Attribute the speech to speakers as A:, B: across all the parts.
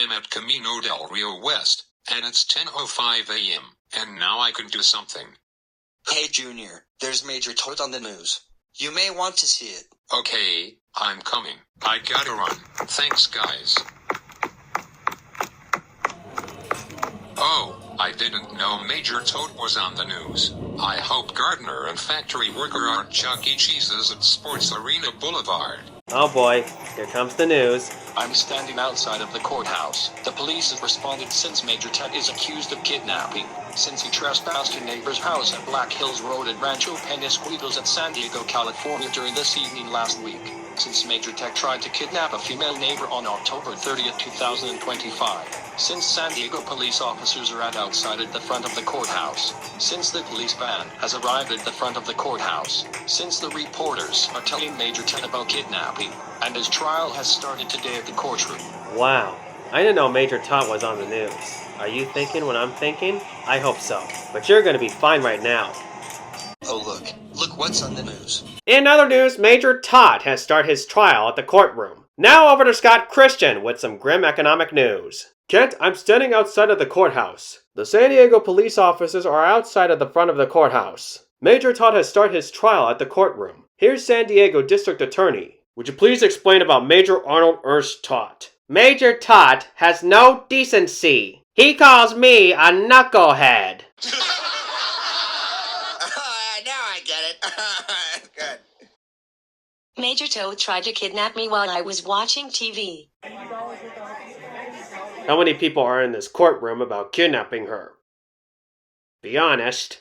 A: I'm at Camino del Rio West, and it's 10:05 a.m., and now I can do something.
B: Hey Junior, there's Major Toht on the news. You may want to see it.
A: Okay, I'm coming. I gotta run. Thanks, guys. Oh, I didn't know Major Toht was on the news. I hope gardener and factory worker are Chuck E. Cheese's at Sports Arena Boulevard.
C: Oh boy, here comes the news.
D: I'm standing outside of the courthouse. The police have responded since Major Toht is accused of kidnapping, since he trespassed a neighbor's house at Black Hills Road at Rancho Penasquitos at San Diego, California during this evening last week, since Major Toht tried to kidnap a female neighbor on October 30th, 2025. Since San Diego police officers are outside at the front of the courthouse. Since the police van has arrived at the front of the courthouse. Since the reporters are telling Major Toht about kidnapping. And his trial has started today at the courtroom.
C: Wow, I didn't know Major Toht was on the news. Are you thinking what I'm thinking? I hope so. But you're gonna be fine right now.
B: Oh look what's on the news.
C: In other news, Major Toht has started his trial at the courtroom. Now over to Scott Christian with some grim economic news. Kent, I'm standing outside of the courthouse. The San Diego police officers are outside of the front of the courthouse. Major Toht has started his trial at the courtroom. Here's San Diego District Attorney. Would you please explain about Major Arnold Ernst Toht? Major Toht has no decency. He calls me a knucklehead.
B: Now I get it. Good.
E: Major Toht tried to kidnap me while I was watching TV.
C: How many people are in this courtroom about kidnapping her? Be honest.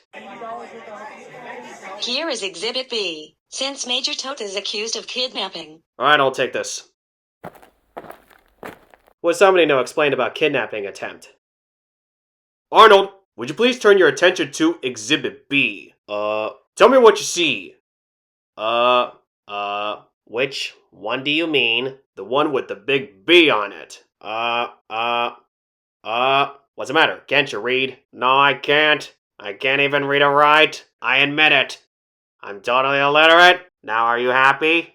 E: Here is Exhibit B. Since Major Toht is accused of kidnapping.
C: Alright, I'll take this. Would somebody know explain about kidnapping attempt? Arnold, would you please turn your attention to Exhibit B? Tell me what you see. Which one do you mean? The one with the big B on it. What's the matter? Can't you read? No, I can't. I can't even read or write. I admit it. I'm totally illiterate. Now are you happy?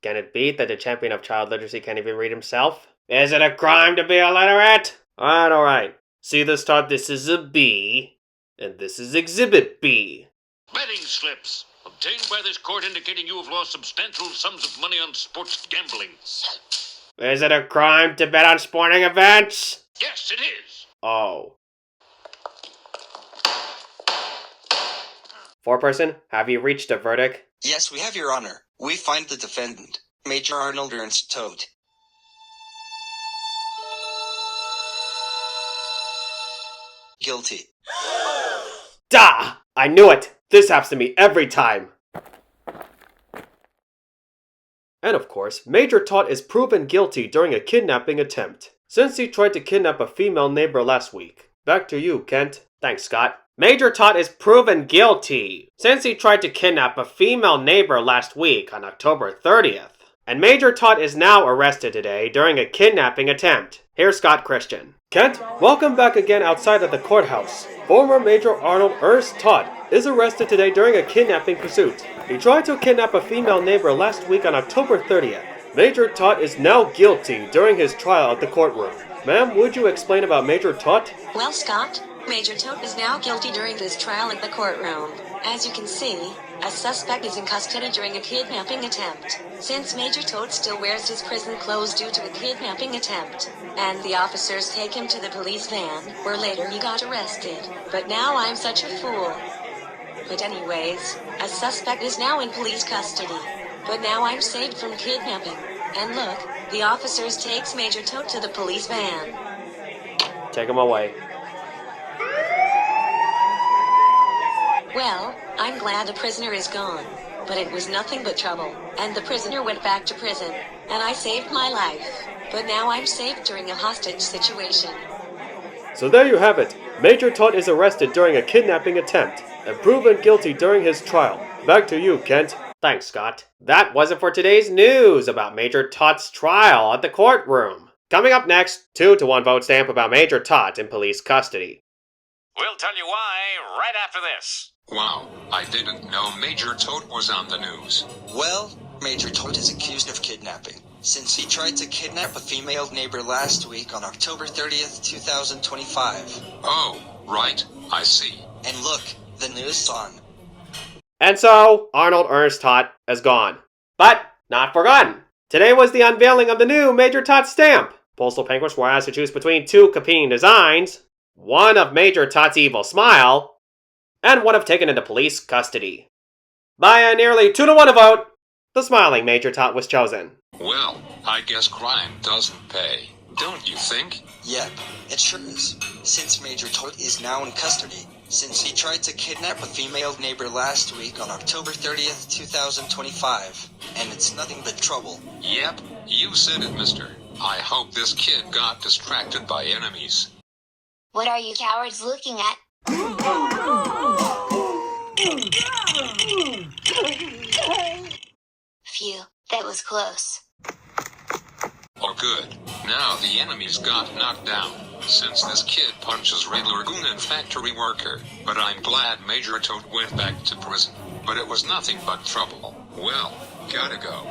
C: Can it be that the champion of child literacy can't even read himself? Is it a crime to be illiterate? Alright. See this, Todd? This is a B. And this is Exhibit B.
F: Betting slips obtained by this court indicating you have lost substantial sums of money on sports gambling.
C: Is it a crime to bet on sporting events?
F: Yes, it is.
C: Oh. Foreperson, have you reached a verdict?
B: Yes, we have, Your Honor. We find the defendant, Major Arnold Ernst Toht. Guilty.
C: Duh! I knew it! This happens to me every time! And of course, Major Toht is proven guilty during a kidnapping attempt, since he tried to kidnap a female neighbor last week. Back to you, Kent. Thanks, Scott. Major Toht is proven guilty, since he tried to kidnap a female neighbor last week on October 30th. And Major Toht is now arrested today during a kidnapping attempt. Here's Scott Christian. Kent, welcome back again outside of the courthouse. Former Major Arnold Ernst Toht is arrested today during a kidnapping pursuit. He tried to kidnap a female neighbor last week on October 30th. Major Toht is now guilty during his trial at the courtroom. Ma'am, would you explain about Major Toht?
E: Well, Scott, Major Toht is now guilty during this trial at the courtroom. As you can see, a suspect is in custody during a kidnapping attempt. Since Major Toht still wears his prison clothes due to a kidnapping attempt, and the officers take him to the police van, where later he got arrested. But now I'm such a fool. But anyways, a suspect is now in police custody. But now I'm saved from kidnapping. And look, the officers takes Major Toht to the police van.
C: Take him away.
E: Well, I'm glad the prisoner is gone. But it was nothing but trouble, and the prisoner went back to prison, and I saved my life. But now I'm safe during a hostage situation.
C: So there you have it. Major Toht is arrested during a kidnapping attempt, and proven guilty during his trial. Back to you, Kent. Thanks, Scott. That was it for today's news about Major Toht's trial at the courtroom. Coming up next, 2-to-1 vote stamp about Major Toht in police custody.
G: We'll tell you why right after this.
A: Wow, I didn't know Major Toht was on the news.
B: Well, Major Toht is accused of kidnapping. since he tried to kidnap a female neighbor last week on October 30th, 2025.
A: Oh, right, I see.
B: And look, the news is on.
C: And so, Arnold Ernst Toht is gone. But not forgotten. Today was the unveiling of the new Major Toht stamp. Postal penguins were asked to choose between two competing designs, one of Major Toht's evil smile, and one of taken into police custody. By a nearly 2-to-1 vote, the smiling Major Toht was chosen.
A: Well, I guess crime doesn't pay, don't you think?
B: Yep, it sure is. Since Major Toht is now in custody, since he tried to kidnap a female neighbor last week on October 30th, 2025. And it's nothing but trouble.
A: Yep, you said it, mister. I hope this kid got distracted by enemies.
H: What are you cowards looking at? Phew, that was close.
A: Oh good, now the enemies got knocked down, since this kid punches regular goon and factory worker. But I'm glad Major Toht went back to prison. But it was nothing but trouble. Well, gotta go.